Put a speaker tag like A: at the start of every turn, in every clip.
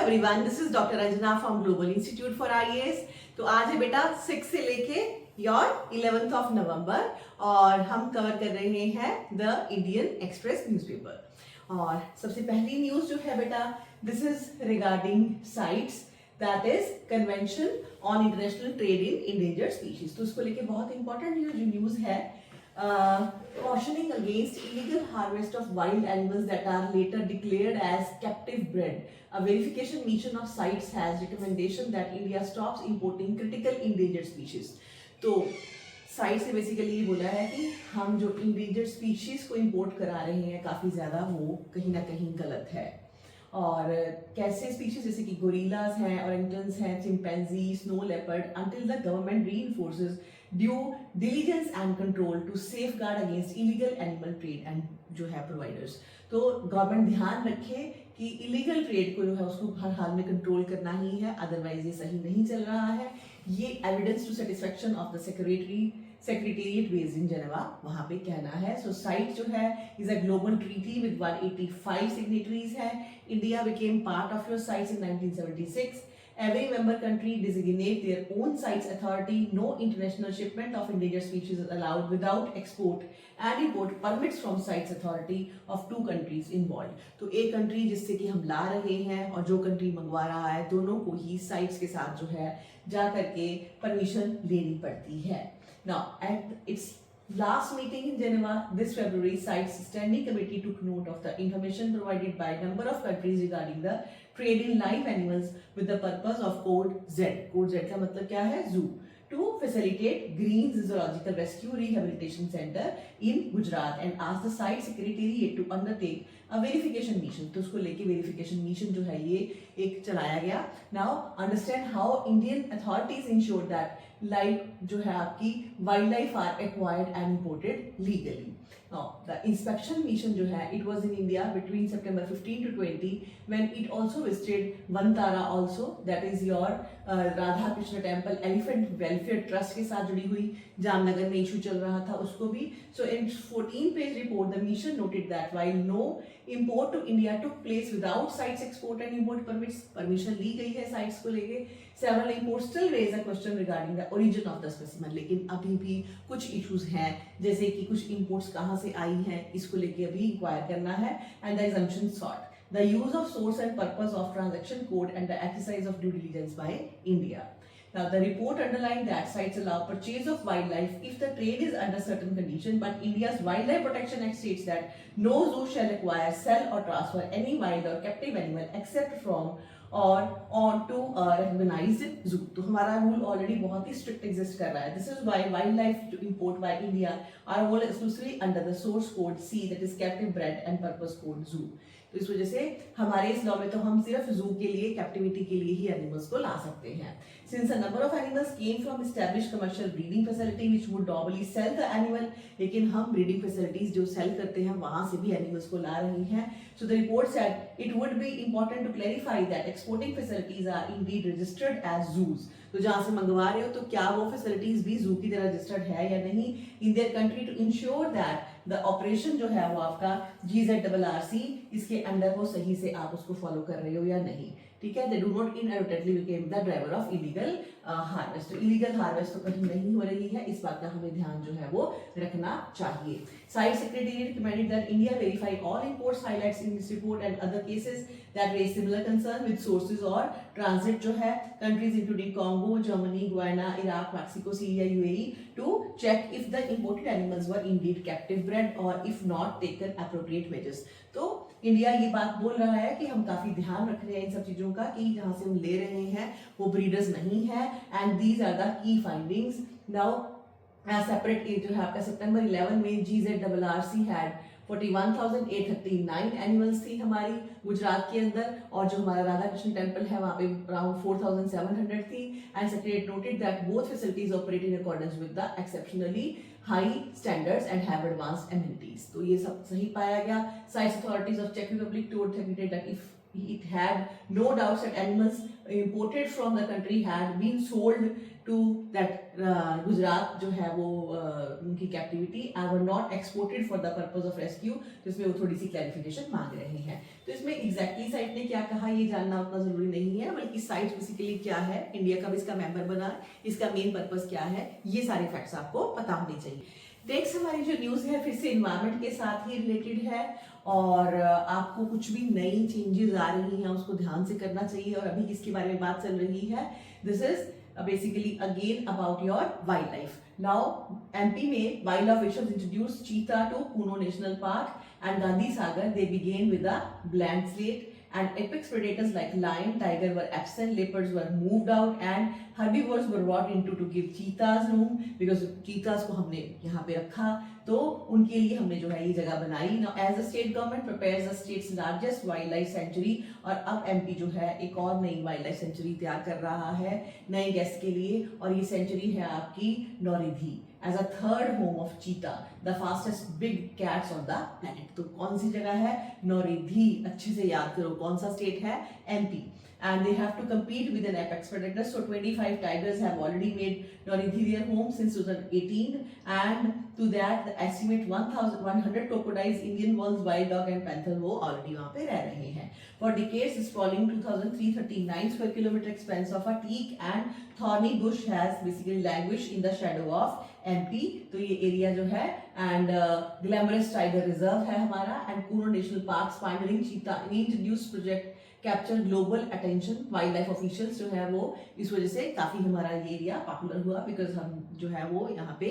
A: Everyone, this is doctor Anjana from global institute for IAS. तो आज है बेटा 6 से लेके योर 11th ऑफ नवंबर और हम कवर कर रहे हैं द इंडियन एक्सप्रेस न्यूज़पेपर। और सबसे पहली न्यूज जो है बेटा, this is regarding sites, that is convention on international trade in endangered species. तो उसको लेके बहुत इंपॉर्टेंट न्यूज है, cautioning against illegal harvest of wild animals that are later declared as captive bred. A verification mission of CITES has recommendation that India stops importing critical endangered species. तो site से basically ये बोला है कि हम जो endangered species को import करा रहे हैं काफी ज्यादा, वो कहीं ना कहीं गलत है। और कैसे स्पीशीज जैसे कि गोरिल्लास हैं, ओरेंगटन्स हैं, chimpanzee, snow leopard, until the government reinforces due diligence and control to safeguard against illegal animal trade and जो है प्रोवाइडर्स। तो गवर्नमेंट ध्यान रखे कि इलीगल ट्रेड को जो है उसको हर हाल में कंट्रोल करना ही है, अदरवाइज ये सही नहीं चल रहा है। ये evidence to satisfaction of the secretariat based in Geneva, वहां पे कहना है। सो साइट जो है is a global treaty with 185 signatories है। India became part of your CITES in 1976। Every member country designate their own CITES authority. No international shipment of endangered species is allowed without export and import permits from CITES authority of two countries involved. तो एक country जिससे कि हम ला रहे हैं और जो country मंगवा रहा है, दोनों को ही CITES के साथ जो है जा करके परमिशन लेनी पड़ती है। Now at its last meeting in Geneva this February, CITES Standing Committee took note of the information provided by a number of countries regarding the trade in live animals with the purpose of Code Z. Code Z का मतलब क्या है? Zoo. To facilitate Green Zoological Rescue Rehabilitation Center in Gujarat and asked the site secretariat to undertake a verification mission. तो उसको लेके verification mission जो है ये एक चलाया गया। Now understand how Indian authorities ensure that live जो है आपकी wildlife are acquired and imported legally. Now the inspection mission जो है it was in India between September 15 to 20 when it also visited Vantara also, that is your Radha Krishna temple elephant welfare trust के साथ जुड़ी हुई, जामनगर में इशू चल रहा था उसको भी। So in 14 page report the mission noted that while no import to India took place without CITES export and import permits, permission ली गई है साइट्स को लेके। Several imports still raise a question regarding the origin of the specimen, लेकिन अभी भी कुछ issues हैं, जैसे कि कुछ इंपोर्ट्स कहाँ से आई हैं, इसको लेके अभी इंक्वायर करना है। And the exemption sort the use of source and purpose of transaction code and the exercise of due diligence by India. Now the report underlined that sites allow purchase of wildlife if the trade is under certain condition, but India's Wildlife Protection Act states that no zoo shall acquire, sell or transfer any wild or captive animal except from or on to a recognized zoo. तो हमारा rule already बहुत ही strict exist कर रहा है। This is why wildlife import by India are all exclusively under the source code C, that is captive bred and purpose code zoo. तो इस वजह से हमारे इस लॉ में तो हम सिर्फ जू के लिए, कैप्टिविटी के लिए ही एनिमल्स को ला सकते हैं। Since a number of animals came from established commercial breeding facility which would normally sell the animal, लेकिन हम ब्रीडिंग फैसिलिटीज जो सेल करते हैं वहां से भी एनिमल्स को ला रही हैं। So the report said it would be important to clarify that exporting facilities are indeed registered as zoos. तो जहां से मंगवा रहे हो तो क्या वो फैसिलिटीज भी जू की तरह रजिस्टर्ड है या नहीं in their country, to ensure that the operation जो है वो आपका GZRRC इसके अंडर वो सही से आप उसको फॉलो कर रहे हो या नहीं। ठीक है, they do not inadvertently became the driver of illegal harvest. तो इलीगल हार्वेस्ट तो कहीं नहीं हो रही है, इस बात का हमें ध्यान जो है वो रखना चाहिए। CITES secretariat recommended that India verify all imports highlights in this report and other cases that raise similar concern with sources और ट्रांजिट जो है countries including Congo, Germany, Guyana, Iraq, Mexico, Syria, UAE to check if the imported animals were indeed captive bred or if not taken appropriate measures. तो India ये बात बोल रहा है कि हम काफी ध्यान रख रहे हैं इन सब चीजों का कि जहां से हम ले रहे हैं वो ब्रीडर्स नहीं है, and these are the key findings. Now separate जो है आपका सितंबर 11 में GZRRC हैड 41,839 एनिमल्स थी हमारी गुजरात के अंदर, और जो हमारा राधा कृष्ण टेम्पल है वहां पे अराउंड 4,700 थी। And secretariat noted that both facilities operate in accordance with the exceptionally high standards and have advanced amenities. तो ये सब सही पाया गया। साइट्स अथॉरिटीज ऑफ चेक Republic told secretariat that if it had no doubts that animals imported from the country had been sold to that Gujarat जो है वो उनकी captivity were not exported for the purpose of rescue, तो इसमें वो थोड़ी सी clarification मांग रहे हैं। तो इसमें एग्जैक्टली साइट ने क्या कहा ये जानना उतना जरूरी नहीं है, बल्कि साइट बेसिकली क्या है, इंडिया कब इसका मेंबर बना, इसका मेन पर्पस क्या है, ये सारे फैक्ट्स आपको पता होने चाहिए। नेक्स्ट हमारी जो न्यूज है फिर से इन्वायरमेंट के साथ ही रिलेटेड है, और आपको कुछ भी नई चेंजेस आ रही हैं उसको ध्यान से करना चाहिए, और अभी किसके बारे में बात चल रही है, this is basically again about your wildlife. Now MP में wildlife officials introduced cheetah to Kuno National Park and Gandhi Sagar. They began with a blank slate, and apex predators like lion, tiger were absent, leopards were moved out, and herbivores were brought into to give cheetahs room, because cheetahs को हमने यहाँ पे रखा तो उनके लिए हमने जो है ये जगह बनाई। Now as the state government prepares the state's largest wildlife sanctuary, और अब MP जो है एक और नई वाइल्ड लाइफ सेंचुरी तैयार कर रहा है नए गेस्ट के लिए, और ये सेंचुरी है आपकी नौरिधी as a third home of cheetah, the fastest big cats on the planet। तो कौन सी जगह है, नौरिधी, अच्छे से याद करो कौन सा स्टेट है, MP, and they have to compete with an apex predator. So 25 tigers have already made Noridhi their home since 2018, and to that the estimate 1100 crocodiles, Indian wolves, wild dog and panther वो already वहाँ पे रह रहे हैं। For decades, this sprawling 2,339 square kilometer expanse of a teak and thorny bush has basically languished in the shadow of MP। तो ये area जो है and glamorous tiger reserve है हमारा, and Kuno National Park's pioneering cheetah reintroduced project capture global attention. Wild life officials जो है वो इस वजह से काफी हमारा ये एरिया पॉपुलर हुआ, बिकॉज हम जो है वो यहाँ पे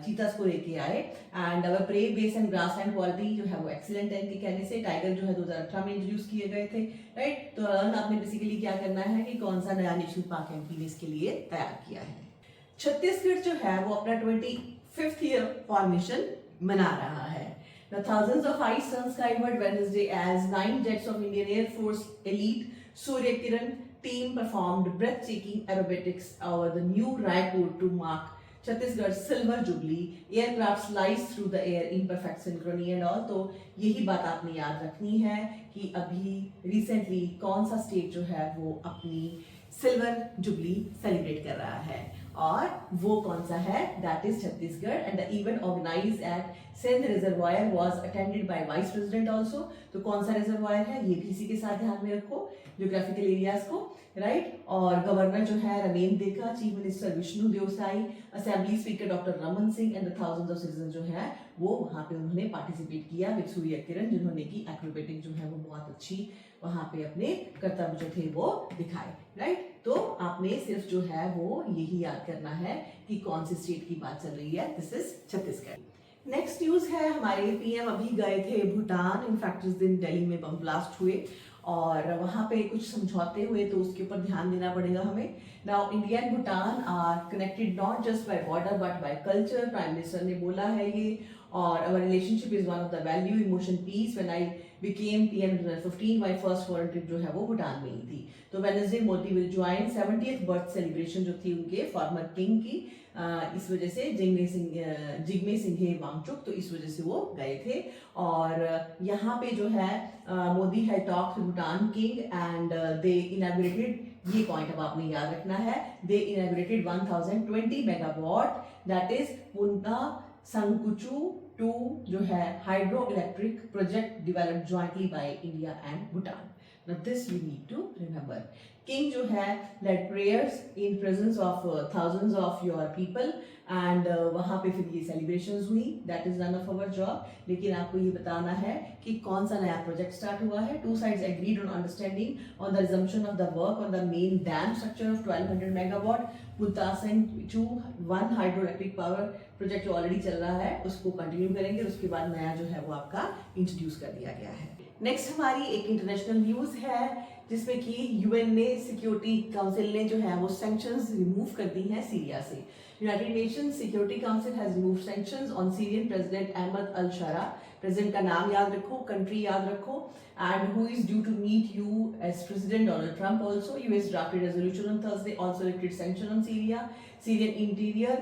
A: चीतास को लेके आए, and our prey base and grassland quality जो है वो एक्सीलेंट है इनके कहने से। टाइगर जो है 2018 में इंट्रोड्यूस किए गए थे, राइट। तो आपने बेसिकली क्या करना है कि कौन सा नया नेशनल पार्क एमपी ने इसके लिए तैयार किया है। छत्तीसगढ़ जो है वो अपना 25th ईयर फॉर्मेशन मना रहा है। The thousands of eyes turned skyward Wednesday as 9 jets of Indian Air Force elite Surya Kiran team performed breathtaking aerobatics over the new Raipur to mark Chhattisgarh's silver jubilee. Aircraft sliced through the air in perfect synchrony and all। तो यही बात आपने याद रखनी है कि अभी recently कौन सा स्टेट जो है वो अपनी सिल्वर जुबली सेलिब्रेट कर रहा है, और वो कौन सा है, that is Chhattisgarh. And the event organised at Sindh reservoir was attended by vice president also. तो कौन सा रिजर्वायर है ये भी इसी के साथ ध्यान में रखो, ज्योग्राफिकल एरियाज को, राइट। और गवर्नर जो है रमेन देखा, chief minister Vishnu Deosai, assembly speaker doctor Raman Singh, and thousands of citizen जो है वो वहाँ पे उन्होंने पार्टिसिपेट किया विद सूर्य किरण, जिन्होंने की एक्रोबेटिक जो है वो बहुत अच्छी वहाँ पे अपने कर्तव्य जो थे वो दिखाए, राइट। तो आपने सिर्फ जो है वो यही याद करना है कि कौन सी स्टेट की बात चल रही है, this is Chhattisgarh. Next news है हमारे पीएम अभी गए थे भूटान, इनफैक्ट इस दिन दिल्ली में बम ब्लास्ट हुए और वहाँ पे कुछ समझौते हुए, तो उसके ऊपर ध्यान देना पड़ेगा हमें। Now India and Bhutan are connected not just by border but by culture, prime minister ने बोला है ये। और our relationship is one of the value, emotion, peace। When I became PM in 2015, my first foreign trip जो है वो भूटान में ही थी। तो Wednesday Modi will join 70th birth celebration जो थी उनके फॉर्मर किंग की, इस वजह से जिग्मे सिंघे वांगचुक, तो इस वजह से वो गए थे। और यहाँ पे जो है मोदी है talk Bhutan king and they inaugurated, ये पॉइंट अब आपने याद रखना है, दे इनॉग्रेटेड 1020 मेगावाट, दैट इज पुनः संकुचू 2 जो है hydro electric project developed jointly by India and Bhutan. Now this you need to remember। King जो है led prayers in presence of thousands of your people and वहाँ पे फिर ये celebrations हुई, that is none of our job। लेकिन आपको ये बताना है कि कौन सा नया प्रोजेक्ट स्टार्ट हुआ है। Two sides agreed on understanding on the resumption of the work on the main dam structure of 1200 megawatt Puntasang 1 hydroelectric power project जो ऑलरेडी चल रहा है उसको कंटिन्यू करेंगे, उसके बाद नया जो है वो आपका इंट्रोड्यूस कर दिया गया है। नेक्स्ट हमारी एक इंटरनेशनल न्यूज है जिसमें कि यूएन ने सिक्योरिटी काउंसिल ने जो है वो सैंक्शंस रिमूव कर दी हैं सीरिया से। United Nations Security Council has remove sanctions on Syrian President Ahmad al Sharaa. President का नाम याद रखो, कंट्री याद रखो, and who is due to meet US President Donald Trump also. US drafted resolution on Thursday, also lifted sanction on Syria. Syrian Interior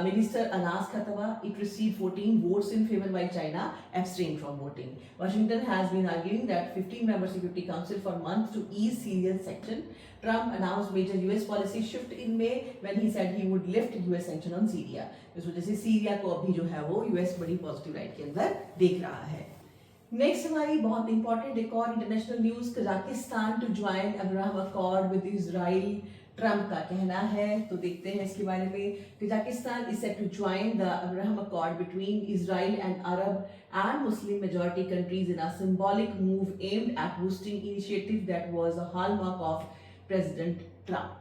A: Minister Anas Khataba, it received 14 votes in favor while China abstained from voting. Washington has been arguing that 15-member Security Council for months to ease Syrian sanction. Trump announced major US policy shift in May when he said he would lift US sanction on Syria. इस वजह से Syria को अभी जो है वो US बड़ी positive light के अंदर देख रहा है. नेक्स्ट हमारी बहुत इंपॉर्टेंट एक और international news, Kazakhstan to join Abraham accord with Israel, Trump का कहना है. तो देखते हैं इसके बारे में. Kazakhstan is set to join the Abraham accord between Israel and Arab and Muslim majority countries in a symbolic move aimed at boosting initiative that was a hallmark of President Trump.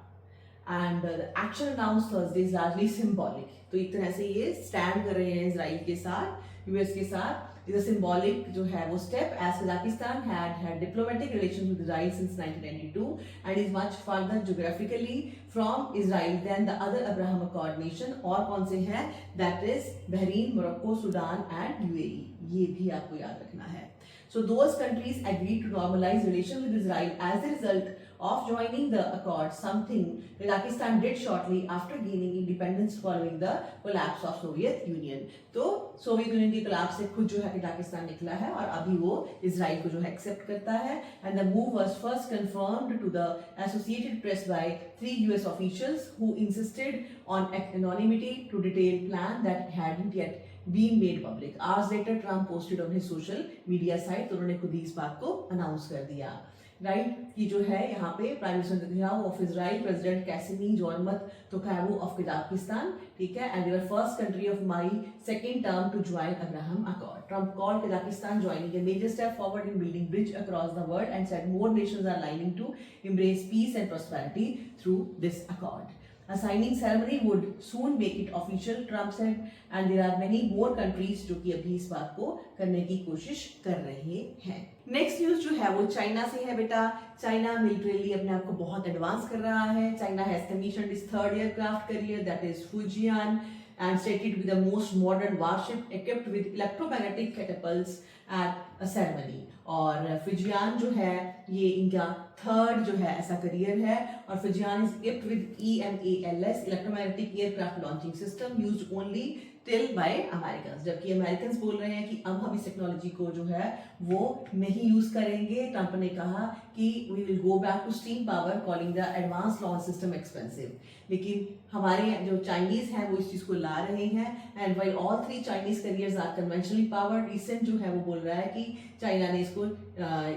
A: And the action announced Thursday is largely symbolic. तो एक तरह से ये stand कर रहे हैं Israel के साथ, यूएस के साथ. Is a symbolic जो है वो step, as Kazakhstan had diplomatic relations with Israel since 1992 and is much further geographically from Israel than the other Abraham Accord nation. और कौन से हैं? That is Bahrain, Morocco, Sudan and UAE. ये भी आपको याद रखना है. So those countries agreed to normalize relations with Israel as a result of joining the accord, something Kazakhstan did shortly after gaining independence following the collapse of Soviet Union. तो Soviet union के collapse से खुद जो है Kazakhstan निकला है और अभी वो इजराइल को जो है एक्सेप्ट करता है. And the move was first confirmed to the Associated Press by 3 US officials who insisted on anonymity to detail plan that hadn't yet been made public. Hours later, Trump posted on his social media site, तो उन्होंने खुद ही इस बात को announce कर दिया. Right कि जो है यहाँ पे Prime Minister Netanyahu of Israel, President Kassym Jomart Tokayev of Kazakhstan, ठीक है, and their first country of my second term to join Abraham Accord. Trump called Kazakhstan joining a major step forward in building bridge across the world and said more nations are lining to embrace peace and prosperity through this accord. A signing ceremony would soon make it official, Trump said, and there are many more countries जो कि अभी इस बात को करने की कोशिश कर रहे हैं. नेक्स्ट न्यूज जो है वो चाइना से है बेटा. चाइना मिलिट्रीली अपने आप को बहुत एडवांस कर रहा है. China has commissioned it's third aircraft carrier that is Fujian and stated with the most modern warship equipped with electromagnetic catapults at a ceremony. और फिजियान जो है ये इनका थर्ड जो है ऐसा करियर है और Fujian is equipped with EMALS electromagnetic aircraft launching system used only till by Americans. जबकि अमेरिकन्स बोल रहे हैं कि अब हम इस टेक्नोलॉजी को जो है वो नहीं यूज करेंगे. ट्रंप ने कहा कि we will go back to steam power, calling the advance launch system expensive. लेकिन हमारे जो चाइनीज हैं वो इस चीज को ला रहे हैं. And while all 3 Chinese carriers are conventionally powered, recent जो है वो बोल रहा है कि चाइना ने इसको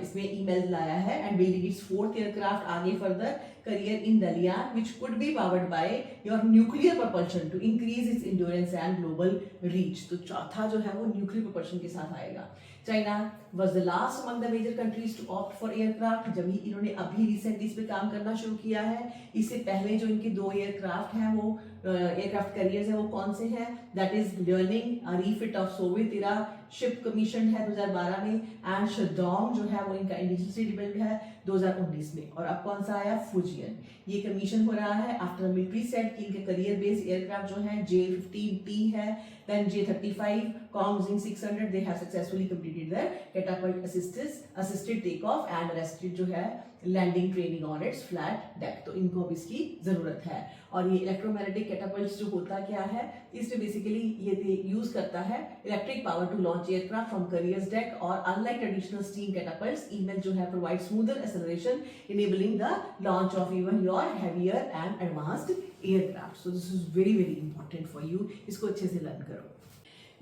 A: इसमें ईमेल लाया है and building it's 4th aircraft आगे further career in Dalian, which could be powered by your nuclear propulsion to increase its endurance and global reach. तो चौथा जो है वो न्यूक्लियर propulsion के साथ आएगा. China was the last among the major countries to opt for aircraft. जब ही इन्होंने अभी रिसेंटली इस पे काम करना शुरू किया है. इससे पहले जो इनके 2 एयरक्राफ्ट हैं वो एयरक्राफ्ट कैरियर्स हैं वो कौन से हैं? That is Liaoning a refit of Soviet era ship commission है 2012 में एंड शडोंग जो है वो इनका इंडिजिनसली डिवेल्प्ड है 2019 में. और अब कौन सा आया? फुजियन. ये कमीशन हो रहा है आफ्टर मिलिट्री सेट कि इनके करियर बेस्ड एयरक्राफ्ट जो है J-15T है, then J-35 Kongzing 600 they have successfully completed their catapult assisted takeoff and arrested जो है landing training on its flat deck. तो इनको अब इसकी जरूरत है. और ये इलेक्ट्रोमैग्नेटिक कैटापल्ट्स जो होता क्या है, इसमें बेसिकली ये यूज करता है electric power to launch aircraft from carriers deck. और unlike traditional steam catapults, EMALS जो है provide smoother acceleration enabling the launch of even your heavier and advanced aircraft. So this is very very important for you. इसको अच्छे से learn करो.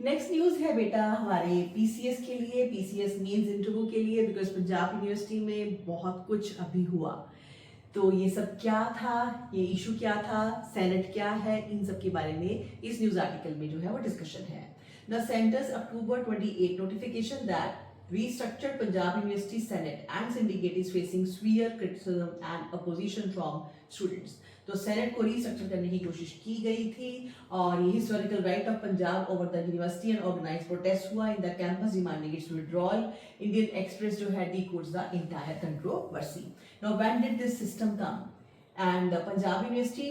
A: Next news है बेटा हमारे PCS के लिए, PCS मींस इंटरव्यू के लिए, बिकॉज पंजाब यूनिवर्सिटी में बहुत कुछ अभी हुआ. तो ये सब क्या था, ये इशू क्या था, सेनेट क्या है, इन सब के बारे में इस न्यूज आर्टिकल में जो है वो डिस्कशन है. The centres October 28 notification that restructured Punjab University Senate and syndicate is facing severe criticism and opposition from students. तो सेनेट को रीस्ट्रक्चर करने की कोशिश की गई थी और ये historical right of Punjab over the university and organised protest हुआ in the campus demanding its withdrawal. Indian Express जो है decodes the entire controversy. Now when did this system come? And Punjab University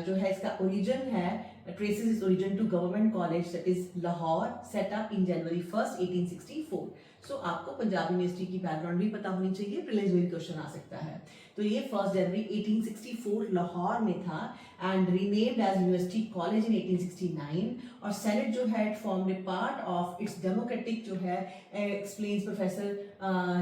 A: जो है इसका ओरिजिन है traces its origin to government college that is Lahore, set up in January 1st 1864. सो आपको Punjab university की background भी पता होनी चाहिए, प्रीलिम्स में भी क्वेश्चन आ सकता है। तो ये 1 जनवरी 1864 लाहौर में था and renamed as university college in 1869। और सेनेट जो है it formed a part of its democratic जो है explains professor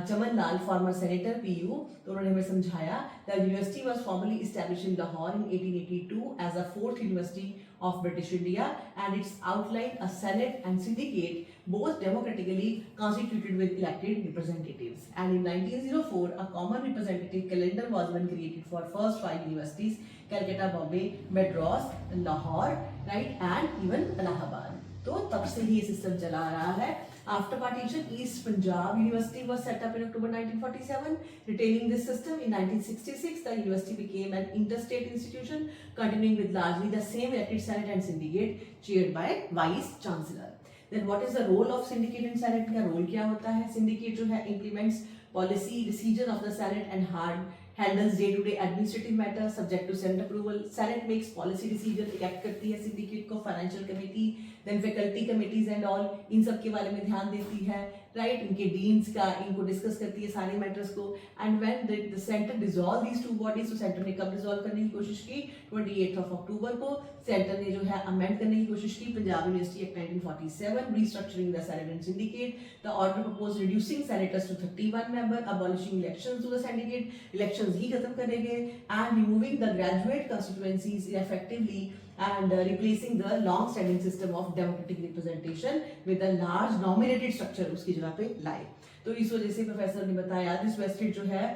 A: Chaman Lal former senator PU. तो उन्होंने हमें समझाया that university was formally established in Lahore in 1882 as a 4th university of British India, and it's outlined a senate and syndicate both democratically constituted with elected representatives. And in 1904 a common representative calendar was one created for first 5 universities: Calcutta, Bombay, Madras, Lahore, right, and even Allahabad. तो तब से ही ये system चला आ रहा है। After partition, East Punjab University was set up in October 1947. Retaining this system, in 1966, the university became an interstate institution, continuing with largely the same elected senate and syndicate, chaired by vice chancellor. Then, what is the role of syndicate and senate? का role क्या होता है? Syndicate जो है implements policy decision of the senate and handles day-to-day administrative matters subject to senate approval. Senate makes policy decision, elect करती है syndicate को, financial committee, then faculty committees and all, इन सब के बारे में ध्यान देती है, राइट, इनके डीन्स का, इनको डिस्कस करती है सारे मैटर्स को। And when the centre dissolve these two bodies, तो सेंटर ने कब डिसॉल्व करने की कोशिश की? 28 अक्टूबर को सेंटर ने जो है अमेंड करने की कोशिश की Punjab University Act 1947, restructuring the senate and syndicate. The order propose reducing senators to 31 member, abolishing elections to the syndicate, elections ही खत्म करेंगे, and removing the graduate constituencies effectively and replacing the long standing system of democratic representation with a large nominated structure उसकी जगह पे लाए। तो इस वजह से प्रोफेसर ने बताया दिस वेस्टेड जो है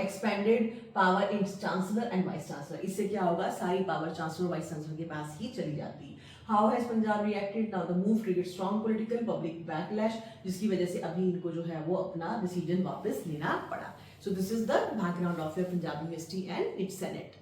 A: expanded power in chancellor and vice chancellor. इससे क्या होगा? सारी पावर चांसलर वाइस चांसलर के पास ही चली जाती। How has Punjab reacted? Now the move triggered strong political public backlash, जिसकी वजह से अभी इनको जो है वो अपना डिसीजन वापस लेना पड़ा। सो this is the background of your Punjab university and it's senate.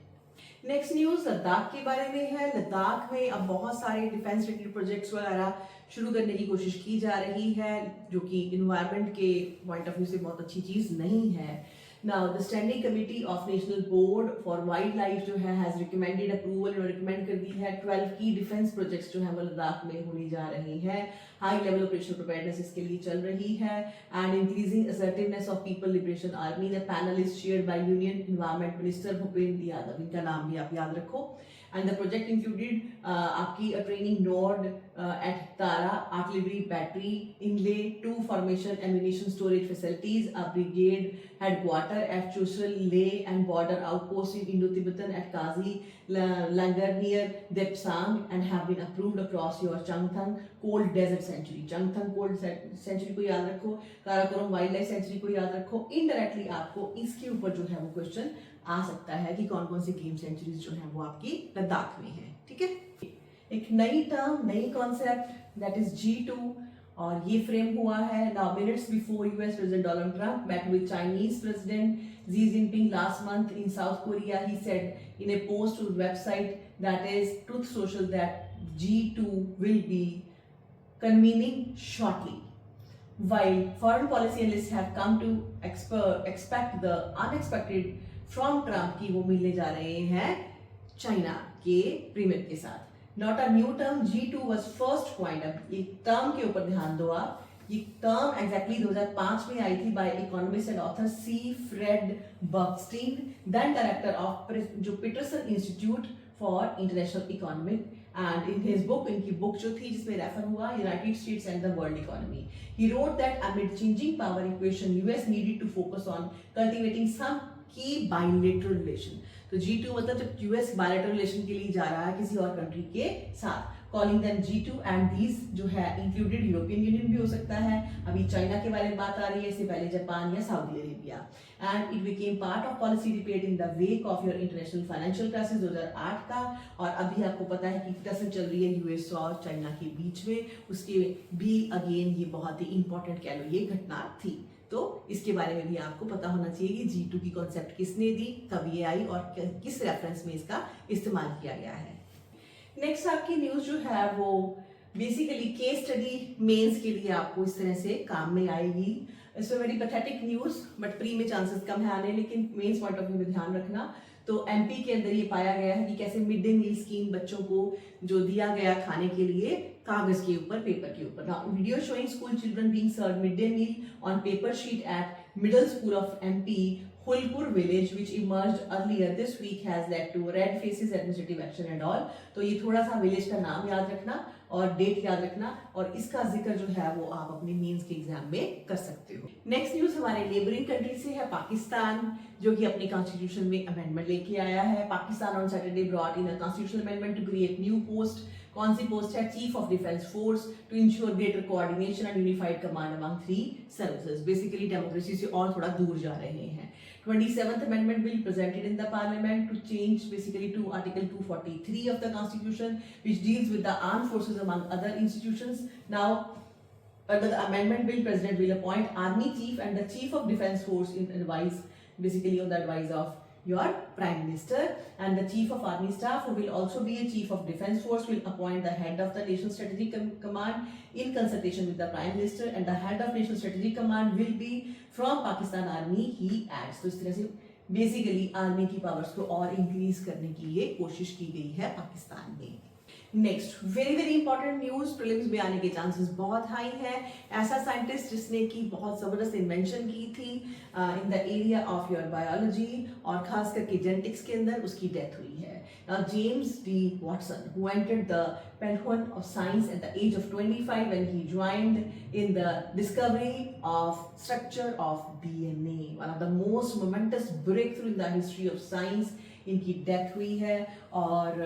A: Next news Ladakh के बारे में है। लद्दाख में अब बहुत सारे डिफेंस रिलेटेड प्रोजेक्ट्स वगैरह शुरू करने की कोशिश की जा रही है, जो कि इन्वायरमेंट के पॉइंट ऑफ व्यू से बहुत अच्छी चीज नहीं है। Now the standing committee of national board for wild life जो है हैज रिकमेंडेड अप्रूवल और रिकमेंड कर दी है 12 की डिफेंस प्रोजेक्ट्स जो है वो लद्दाख में होने जा रही हैं। हाई लेवल ऑपरेशनल प्रिपेयर्डनेस इसके लिए चल रही है and increasing assertiveness of People Liberation Army. The panel is chaired by Union Environment Minister Bhupender Yadav, इनका नाम भी आप याद रखो। एंड द प्रोजेक्ट इंक्लूडेड आपकी training node at Tara, artillery battery इंले, 2 formation ammunition storage facilities, a brigade headquarter at Chusal, Leh and border outpost in Indo-Tibetan at Kazi, Langar near Depsang, and have been approved across your Changthang Cold Desert Sanctuary. Changthang Cold Sanctuary को याद रखो, Karakoram wild life sanctuary को याद रखो। Indirectly आपको इसके ऊपर जो है वो क्वेश्चन आ सकता है कि कौन कौन सी गेम सेंचुरीज जो है वो आपकी लद्दाख में है। ठीक है, एक नई टर्म, नई कॉन्सेप्ट दैट इज G2, और ये फ्रेम हुआ है now minutes before US president Donald Trump met with Chinese president Xi Jinping last month in South Korea. He said in a post to website that is Truth Social that G2 will be convening shortly. While foreign policy analysts have come to expect the unexpected from Trump कि वो मिलने जा रहे हैं China के premiere के साथ। Not a new term, G2 was first coined. अब ये टर्म के ऊपर ध्यान दो आप, ये टर्म एग्जैक्टली 2005 में आई थी by economist and author C Fred Bergsten, then director of Joe Peterson Institute for International Economic, and in his book, इनकी बुक जो थी जिसमें रेफर हुआ United States and the world economy, he wrote that amid changing power equation US needed to focus on cultivating some key bilateral relation. तो G2 मतलब जब US bilateral relation के लिए जा रहा है किसी और कंट्री के साथ, calling them G2 and these जो है इंक्लूडेड यूरोपियन यूनियन भी हो सकता है, अभी चाइना के बारे में बात आ रही है, इससे पहले जापान या Saudi Arabia. And it became part of policy debate in the wake of your international financial crisis 2008 का, और अभी आपको पता है कि टसल चल रही है यूएस और चाइना के बीच में, उसके भी अगेन ये बहुत ही इंपॉर्टेंट कह लो ये घटना थी। तो इसके बारे में भी आपको पता होना चाहिए कि G2 की कॉन्सेप्ट किसने दी, कब ये आई और किस रेफरेंस में इसका इस्तेमाल किया गया है। नेक्स्ट आपकी न्यूज जो है वो बेसिकली केस स्टडी मेंस के लिए आपको इस तरह से काम में आएगी। It's a very pathetic news, but pre में चांसेस कम है आने, लेकिन मेंस पॉइंट ऑफ व्यू में ध्यान रखना। तो एमपी के अंदर ये पाया गया है कि कैसे मिड डे मील स्कीम बच्चों को जो दिया गया खाने के लिए कागज के ऊपर, पेपर के ऊपर। Now video showing school children being served mid day meal on paper sheet at middle school of MP Hulpur village, which emerged earlier this week, has led to red faces, administrative action and all. तो ये थोड़ा सा village का नाम याद रखना और date याद रखना, और इसका जिक्र जो है वो आप अपने मेंस के एग्जाम में कर सकते हो। नेक्स्ट न्यूज हमारे नेबरिंग कंट्री से है, पाकिस्तान, जो कि अपने कॉन्स्टिट्यूशन में अमेंडमेंट लेके आया है। Pakistan on Saturday brought in a constitutional amendment to create new post. कौन सी पोस्ट है? Chief of defence force, to ensure greater coordination and unified command among 3 services. Basically democracy से और थोड़ा दूर जा रहे हैं। 27th Amendment Bill presented in the Parliament to change basically to Article 243 of the Constitution, which deals with the armed forces among other institutions. Now, under the Amendment Bill, President will appoint Army Chief and the Chief of Defence Force in advice, basically on the advice of your Prime Minister, and the Chief of Army Staff, who will also be a Chief of Defence Force, will appoint the head of the National Strategic Command in consultation with the Prime Minister, and the head of National Strategic Command will be from Pakistan Army, he adds. तो इस तरह से basically army की powers को और increase करने की ये कोशिश की गई है पाकिस्तान में। Next very very important news, prelims में आने के चांसेस बहुत हाई है। ऐसा साइंटिस्ट जिसने की बहुत जबरदस्त इन्वेंशन की थी in the area of your biology और खास करके जेनेटिक्स के अंदर, उसकी डेथ हुई है। James D Watson, who entered the Pension of Science at the age of 25 when he joined in the discovery of structure of DNA, one of the most momentous breakthrough in the history of science। इनकी death हुई है, और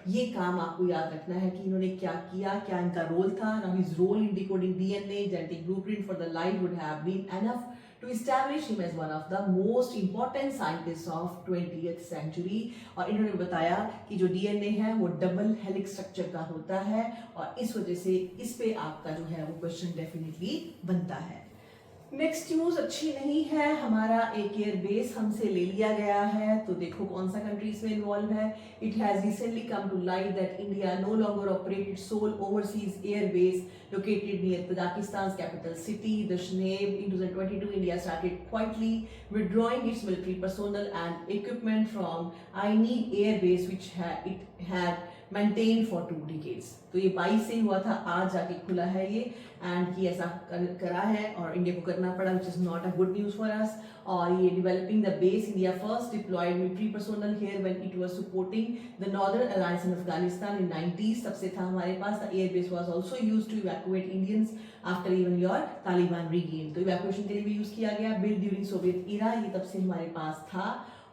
A: ये काम आपको याद रखना है कि इन्होंने क्या किया, क्या इनका रोल था। Now his role in decoding DNA genetic blueprint for the life would have been enough to establish him as one of the most important scientists of 20th century। और इन्होंने बताया कि जो डीएनए है वो डबल हेलिक्स स्ट्रक्चर का होता है, और इस वजह से इस पे आपका जो है वो क्वेश्चन डेफिनेटली बनता है। नेक्स्ट न्यूज अच्छी नहीं है, हमारा एक एयरबेस हमसे ले लिया गया है। तो देखो कौन सा कंट्री इसमें इन्वॉल्व है। It has recently come to light that India no longer operated sole overseas airbase located near Kazakhstan's capital city, Dushanbe। In 2022, India started quietly withdrawing its military personnel and equipment from Aini Air Base, which it had maintained for 2 decades। तो ये 22 से हुआ था, आज जाके खुला है ये, एंड कि ऐसा करा है और इंडिया को करना पड़ा, which is not a good news for us। और ये developing the base, India first deployed military personnel here when it was supporting the Northern Alliance in Afghanistan in 90s। तब से था हमारे पास। The air base was also used to evacuate Indians after even your Taliban regained। तो evacuation के लिए भी use किया गया। Built during Soviet era, ये तब से हमारे पास था।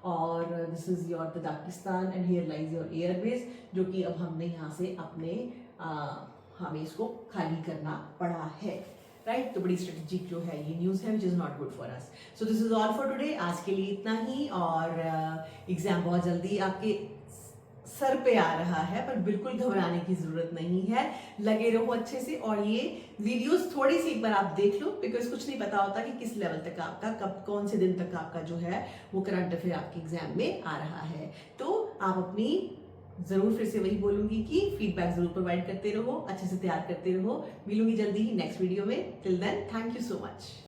A: और this is your Tajikistan and here lies your airbase, जो कि अब हमने यहाँ से अपने हमें इसको खाली करना पड़ा है, राइट। तो बड़ी स्ट्रेटेजिक जो है ये न्यूज़ है, which is not good for us. So this is all for today. आज के लिए इतना ही, और एग्जाम बहुत जल्दी आपके सर पे आ रहा है, पर बिल्कुल घबराने की जरूरत नहीं है। लगे रहो अच्छे से, और ये वीडियोस थोड़ी सी एक बार आप देख लो, बिकॉज कुछ नहीं पता होता कि किस लेवल तक आपका, कब कौन से दिन तक आपका जो है वो करंट अफेयर आपके एग्जाम में आ रहा है। तो आप अपनी जरूर, फिर से वही बोलूंगी कि फीडबैक जरूर प्रोवाइड करते रहो, अच्छे से तैयार करते रहो। मिलूंगी जल्दी ही नेक्स्ट वीडियो में। Till then, thank you so much.